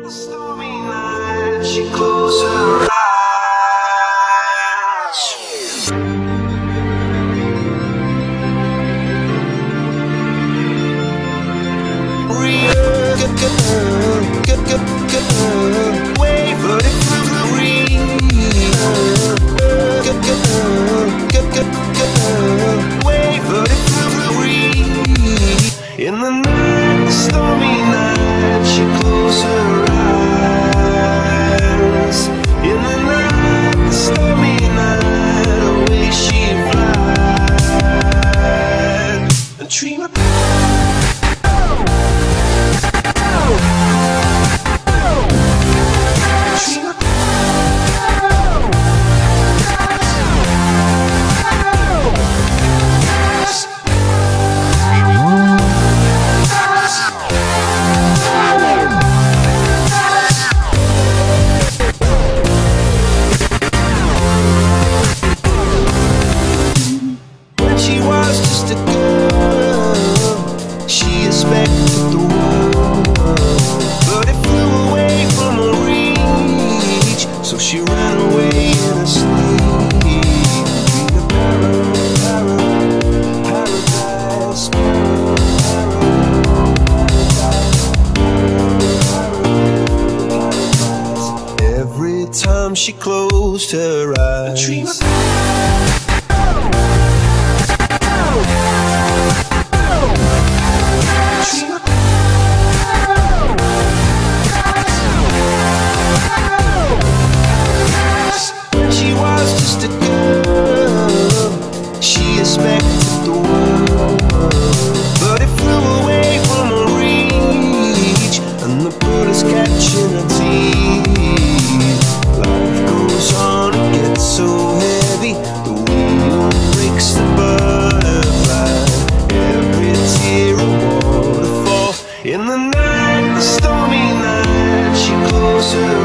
The stormy night, she closed her eyes. Wavered it through the wavered it through the in the night, the stormy night, she closed her eyes. In the night, the stormy night, away she flies. A dream of she was just a girl, she expected the world, but it flew away from her reach, so she ran away in her sleep. Dreamed of paradise, every time she closed her eyes. Dream of she was just a girl, she expected the world, but it flew away from her reach, and the bullets catching her teeth. Life goes on, it gets so heavy, the wheel breaks the butterfly, every tear a waterfall. In the night, the stormy night, she closed her